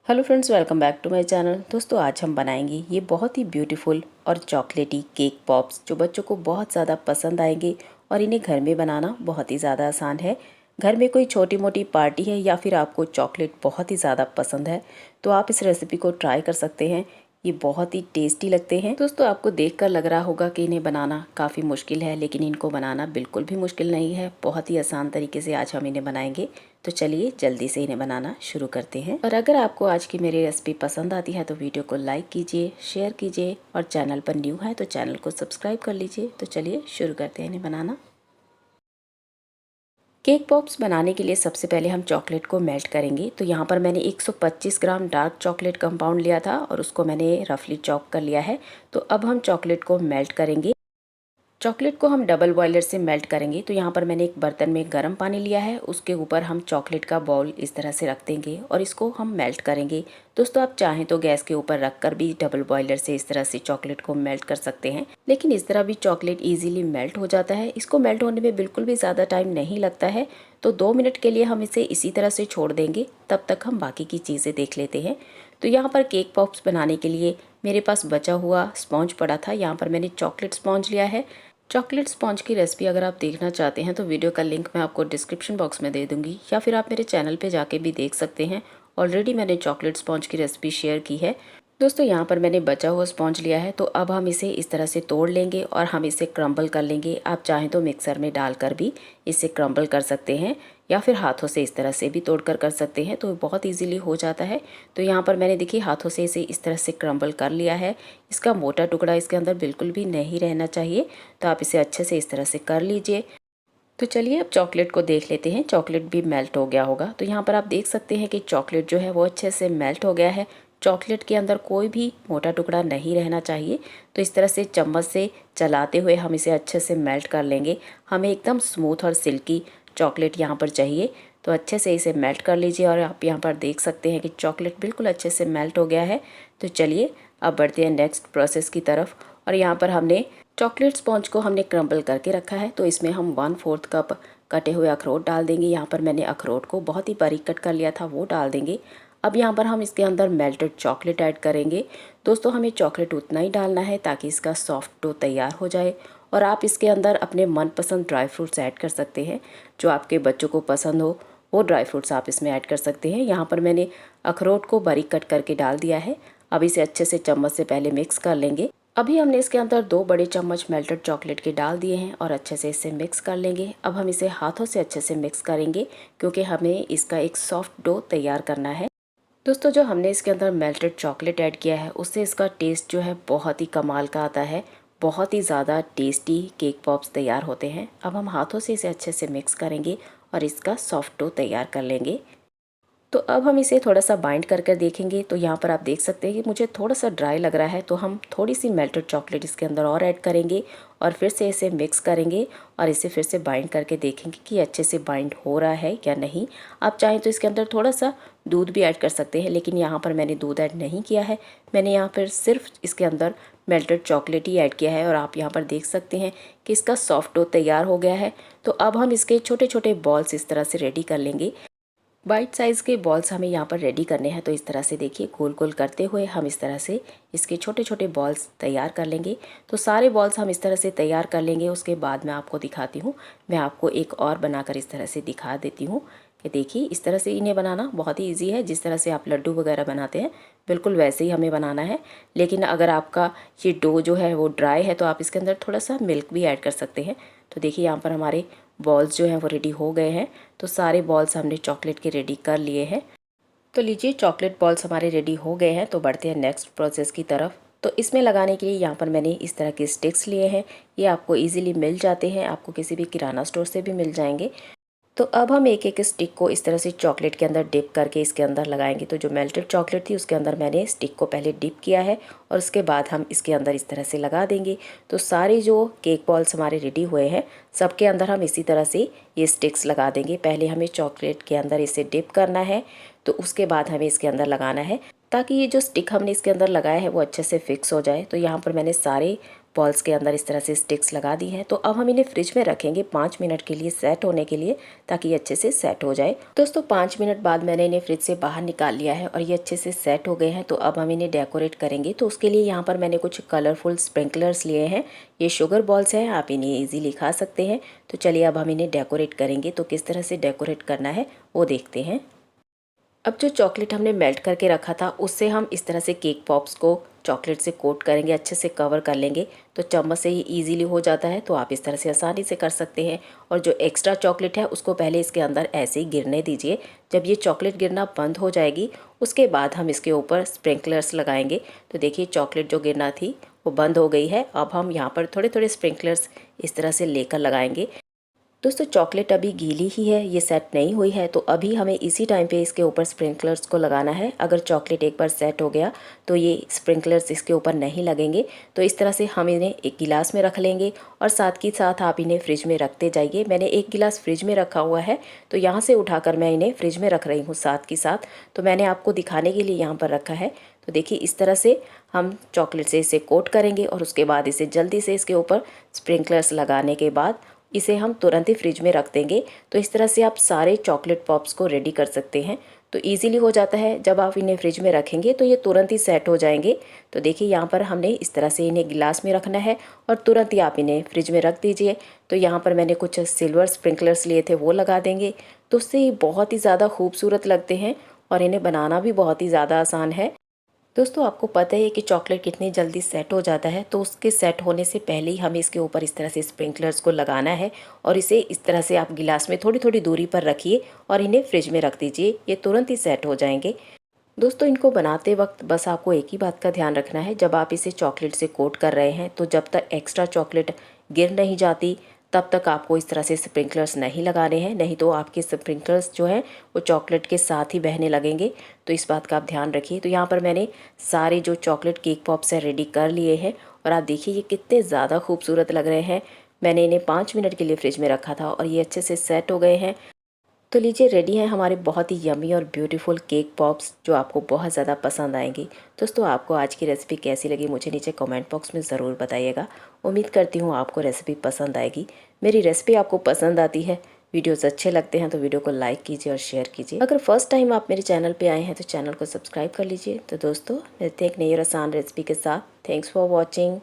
Hello friends, welcome back to my channel. दोस्तों, आज हम बनाएंगे ये बहुत ही ब्यूटीफुल और चॉकलेटी केक पॉप्स जो बच्चों को बहुत ज़्यादा पसंद आएंगे और इन्हें घर में बनाना बहुत ही ज़्यादा आसान है। घर में कोई छोटी मोटी पार्टी है या फिर आपको चॉकलेट बहुत ही ज़्यादा पसंद है तो आप इस रेसिपी को ट्राई कर सकते हैं। ये बहुत ही टेस्टी लगते हैं। दोस्तों, आपको देखकर लग रहा होगा कि इन्हें बनाना काफ़ी मुश्किल है, लेकिन इनको बनाना बिल्कुल भी मुश्किल नहीं है। बहुत ही आसान तरीके से आज हम इन्हें बनाएंगे। तो चलिए जल्दी से इन्हें बनाना शुरू करते हैं। और अगर आपको आज की मेरी रेसिपी पसंद आती है तो वीडियो को लाइक कीजिए, शेयर कीजिए और चैनल पर न्यू है तो चैनल को सब्सक्राइब कर लीजिए। तो चलिए शुरू करते हैं इन्हें बनाना। केक पॉप्स बनाने के लिए सबसे पहले हम चॉकलेट को मेल्ट करेंगे। तो यहाँ पर मैंने 125 ग्राम डार्क चॉकलेट कंपाउंड लिया था और उसको मैंने रफली चॉप कर लिया है। तो अब हम चॉकलेट को मेल्ट करेंगे। चॉकलेट को हम डबल बॉयलर से मेल्ट करेंगे। तो यहाँ पर मैंने एक बर्तन में गर्म पानी लिया है, उसके ऊपर हम चॉकलेट का बाउल इस तरह से रख देंगे और इसको हम मेल्ट करेंगे। दोस्तों, आप चाहें तो गैस के ऊपर रखकर भी डबल बॉयलर से इस तरह से चॉकलेट को मेल्ट कर सकते हैं, लेकिन इस तरह भी चॉकलेट इजीली मेल्ट हो जाता है। इसको मेल्ट होने में बिल्कुल भी ज़्यादा टाइम नहीं लगता है। तो 2 मिनट के लिए हम इसे इसी तरह से छोड़ देंगे, तब तक हम बाकी की चीज़ें देख लेते हैं। तो यहाँ पर केक पॉप्स बनाने के लिए मेरे पास बचा हुआ स्पॉन्ज पड़ा था। यहाँ पर मैंने चॉकलेट स्पॉन्ज लिया है। चॉकलेट स्पॉन्ज की रेसिपी अगर आप देखना चाहते हैं तो वीडियो का लिंक मैं आपको डिस्क्रिप्शन बॉक्स में दे दूंगी, या फिर आप मेरे चैनल पे जाके भी देख सकते हैं। ऑलरेडी मैंने चॉकलेट स्पॉन्ज की रेसिपी शेयर की है। दोस्तों, यहाँ पर मैंने बचा हुआ स्पॉन्ज लिया है। तो अब हम इसे इस तरह से तोड़ लेंगे और हम इसे क्रम्बल कर लेंगे। आप चाहें तो मिक्सर में डालकर भी इसे क्रम्बल कर सकते हैं, या फिर हाथों से इस तरह से भी तोड़कर कर सकते हैं, तो बहुत इजीली हो जाता है। तो यहाँ पर मैंने देखिए हाथों से इसे इस तरह से क्रम्बल कर लिया है। इसका मोटा टुकड़ा इसके अंदर बिल्कुल भी नहीं रहना चाहिए। तो आप इसे अच्छे से इस तरह से कर लीजिए। तो चलिए अब चॉकलेट को देख लेते हैं। चॉकलेट भी मेल्ट हो गया होगा। तो यहाँ पर आप देख सकते हैं कि चॉकलेट जो है वो अच्छे से मेल्ट हो गया है। चॉकलेट के अंदर कोई भी मोटा टुकड़ा नहीं रहना चाहिए। तो इस तरह से चम्मच से चलाते हुए हम इसे अच्छे से मेल्ट कर लेंगे। हमें एकदम स्मूथ और सिल्की चॉकलेट यहाँ पर चाहिए। तो अच्छे से इसे मेल्ट कर लीजिए और आप यहाँ पर देख सकते हैं कि चॉकलेट बिल्कुल अच्छे से मेल्ट हो गया है। तो चलिए अब बढ़ते हैं नेक्स्ट प्रोसेस की तरफ। और यहाँ पर हमने चॉकलेट स्पॉन्ज को हमने क्रम्बल करके रखा है। तो इसमें हम 1/4 कप कटे हुए अखरोट डाल देंगे। यहाँ पर मैंने अखरोट को बहुत ही बारीक कट कर लिया था, वो डाल देंगे। अब यहाँ पर हम इसके अंदर मेल्टेड चॉकलेट ऐड करेंगे। दोस्तों, हमें चॉकलेट उतना ही डालना है ताकि इसका सॉफ्ट डो तैयार हो जाए। और आप इसके अंदर अपने मनपसंद ड्राई फ्रूट्स ऐड कर सकते हैं। जो आपके बच्चों को पसंद हो वो ड्राई फ्रूट्स आप इसमें ऐड कर सकते हैं। यहाँ पर मैंने अखरोट को बारीक कट करके डाल दिया है। अब इसे अच्छे से चम्मच से पहले मिक्स कर लेंगे। अभी हमने इसके अंदर 2 बड़े चम्मच मेल्टेड चॉकलेट के डाल दिए हैं और अच्छे से इसे मिक्स कर लेंगे। अब हम इसे हाथों से अच्छे से मिक्स करेंगे, क्योंकि हमें इसका एक सॉफ्ट डो तैयार करना है। दोस्तों, जो हमने इसके अंदर मेल्टेड चॉकलेट ऐड किया है उससे इसका टेस्ट जो है बहुत ही कमाल का आता है। बहुत ही ज़्यादा टेस्टी केक पॉप्स तैयार होते हैं। अब हम हाथों से इसे अच्छे से मिक्स करेंगे और इसका सॉफ्ट डो तैयार कर लेंगे। तो अब हम इसे थोड़ा सा बाइंड कर कर देखेंगे। तो यहाँ पर आप देख सकते हैं कि मुझे थोड़ा सा ड्राई लग रहा है, तो हम थोड़ी सी मेल्टेड चॉकलेट इसके अंदर और ऐड करेंगे और फिर से इसे मिक्स करेंगे और इसे फिर से बाइंड करके देखेंगे कि अच्छे से बाइंड हो रहा है या नहीं। आप चाहें तो इसके अंदर थोड़ा सा दूध भी ऐड कर सकते हैं, लेकिन यहाँ पर मैंने दूध ऐड नहीं किया है। मैंने यहाँ पर सिर्फ इसके अंदर मेल्टेड चॉकलेट ही ऐड किया है और आप यहाँ पर देख सकते हैं कि इसका सॉफ्ट डो तैयार हो गया है। तो अब हम इसके छोटे छोटे बॉल्स इस तरह से रेडी कर लेंगे। वाइट साइज़ के बॉल्स हमें यहाँ पर रेडी करने हैं। तो इस तरह से देखिए गोल गोल करते हुए हम इस तरह से इसके छोटे छोटे बॉल्स तैयार कर लेंगे। तो सारे बॉल्स हम इस तरह से तैयार कर लेंगे। उसके बाद मैं आपको दिखाती हूँ। मैं आपको एक और बनाकर इस तरह से दिखा देती हूँ कि देखिए इस तरह से इन्हें बनाना बहुत ही ईजी है। जिस तरह से आप लड्डू वगैरह बनाते हैं बिल्कुल वैसे ही हमें बनाना है। लेकिन अगर आपका ये डो जो है वो ड्राई है तो आप इसके अंदर थोड़ा सा मिल्क भी ऐड कर सकते हैं। तो देखिए यहाँ पर हमारे बॉल्स जो हैं वो रेडी हो गए हैं। तो सारे बॉल्स हमने चॉकलेट के रेडी कर लिए हैं। तो लीजिए चॉकलेट बॉल्स हमारे रेडी हो गए हैं। तो बढ़ते हैं नेक्स्ट प्रोसेस की तरफ। तो इसमें लगाने के लिए यहाँ पर मैंने इस तरह के स्टिक्स लिए हैं। ये आपको इजीली मिल जाते हैं, आपको किसी भी किराना स्टोर से भी मिल जाएंगे। तो अब हम एक एक स्टिक को इस तरह से चॉकलेट के अंदर डिप करके इसके अंदर लगाएंगे। तो जो मेल्टेड चॉकलेट थी उसके अंदर मैंने स्टिक को पहले डिप किया है और उसके बाद हम इसके अंदर इस तरह से लगा देंगे। तो सारे जो केक बॉल्स हमारे रेडी हुए हैं सबके अंदर हम इसी तरह से ये स्टिक्स लगा देंगे। पहले हमें चॉकलेट के अंदर इसे डिप करना है, तो उसके बाद हमें इसके अंदर लगाना है, ताकि ये जो स्टिक हमने इसके अंदर लगाया है वो अच्छे से फिक्स हो जाए। तो यहाँ पर मैंने सारे बॉल्स के अंदर इस तरह से स्टिक्स लगा दी हैं। तो अब हम इन्हें फ्रिज में रखेंगे 5 मिनट के लिए सेट होने के लिए, ताकि ये अच्छे से सेट हो जाए। दोस्तों 5 मिनट बाद मैंने इन्हें फ्रिज से बाहर निकाल लिया है और ये अच्छे से सेट हो गए हैं। तो अब हम इन्हें डेकोरेट करेंगे। तो उसके लिए यहाँ पर मैंने कुछ कलरफुल स्प्रिंकलर्स लिए हैं। ये शुगर बॉल्स हैं, आप इन्हें ईजिली खा सकते हैं। तो चलिए अब हम इन्हें डेकोरेट करेंगे। तो किस तरह से डेकोरेट करना है वो देखते हैं। अब जो चॉकलेट हमने मेल्ट करके रखा था उससे हम इस तरह से केक पॉप्स को चॉकलेट से कोट करेंगे, अच्छे से कवर कर लेंगे। तो चम्मच से ही इजीली हो जाता है, तो आप इस तरह से आसानी से कर सकते हैं। और जो एक्स्ट्रा चॉकलेट है उसको पहले इसके अंदर ऐसे ही गिरने दीजिए। जब ये चॉकलेट गिरना बंद हो जाएगी उसके बाद हम इसके ऊपर स्प्रिंकलर्स लगाएंगे। तो देखिए चॉकलेट जो गिरना थी वो बंद हो गई है। अब हम यहाँ पर थोड़े थोड़े स्प्रिंकलर्स इस तरह से लेकर लगाएंगे। दोस्तों चॉकलेट अभी गीली ही है, ये सेट नहीं हुई है, तो अभी हमें इसी टाइम पे इसके ऊपर स्प्रिंकलर्स को लगाना है। अगर चॉकलेट एक बार सेट हो गया तो ये स्प्रिंकलर्स इसके ऊपर नहीं लगेंगे। तो इस तरह से हम इन्हें एक गिलास में रख लेंगे और साथ ही साथ आप इन्हें फ्रिज में रखते जाइए। मैंने एक गिलास फ्रिज में रखा हुआ है, तो यहाँ से उठाकर मैं इन्हें फ्रिज में रख रही हूँ साथ ही साथ। तो मैंने आपको दिखाने के लिए यहाँ पर रखा है। तो देखिए इस तरह से हम चॉकलेट से इसे कोट करेंगे और उसके बाद इसे जल्दी से इसके ऊपर स्प्रिंकलर्स लगाने के बाद इसे हम तुरंत ही फ्रिज में रख देंगे। तो इस तरह से आप सारे चॉकलेट पॉप्स को रेडी कर सकते हैं। तो इजीली हो जाता है, जब आप इन्हें फ्रिज में रखेंगे तो ये तुरंत ही सेट हो जाएंगे। तो देखिए यहाँ पर हमने इस तरह से इन्हें गिलास में रखना है और तुरंत ही आप इन्हें फ्रिज में रख दीजिए। तो यहाँ पर मैंने कुछ सिल्वर स्प्रिंकलर्स लिए थे, वो लगा देंगे। तो उससे ये बहुत ही ज़्यादा खूबसूरत लगते हैं और इन्हें बनाना भी बहुत ही ज़्यादा आसान है। दोस्तों आपको पता है कि चॉकलेट कितनी जल्दी सेट हो जाता है, तो उसके सेट होने से पहले ही हमें इसके ऊपर इस तरह से स्प्रिंकलर्स को लगाना है और इसे इस तरह से आप गिलास में थोड़ी थोड़ी दूरी पर रखिए और इन्हें फ्रिज में रख दीजिए। ये तुरंत ही सेट हो जाएंगे। दोस्तों इनको बनाते वक्त बस आपको एक ही बात का ध्यान रखना है, जब आप इसे चॉकलेट से कोट कर रहे हैं तो जब तक एक्स्ट्रा चॉकलेट गिर नहीं जाती तब तक आपको इस तरह से स्प्रिंकलर्स नहीं लगाने हैं, नहीं तो आपके स्प्रिंकलर्स जो हैं वो चॉकलेट के साथ ही बहने लगेंगे। तो इस बात का आप ध्यान रखिए। तो यहाँ पर मैंने सारे जो चॉकलेट केक पॉप्स हैं रेडी कर लिए हैं और आप देखिए ये कितने ज़्यादा खूबसूरत लग रहे हैं। मैंने इन्हें 5 मिनट के लिए फ्रिज में रखा था और ये अच्छे से सेट हो गए हैं। तो लीजिए रेडी हैं हमारे बहुत ही यमी और ब्यूटीफुल केक पॉप्स, जो आपको बहुत ज़्यादा पसंद आएंगी। दोस्तों आपको आज की रेसिपी कैसी लगी मुझे नीचे कमेंट बॉक्स में ज़रूर बताइएगा। उम्मीद करती हूँ आपको रेसिपी पसंद आएगी। मेरी रेसिपी आपको पसंद आती है, वीडियोस अच्छे लगते हैं तो वीडियो को लाइक कीजिए और शेयर कीजिए। अगर फर्स्ट टाइम आप मेरे चैनल पर आए हैं तो चैनल को सब्सक्राइब कर लीजिए। तो दोस्तों मिलते हैं एक नई और आसान रेसिपी के साथ। Thanks for watching.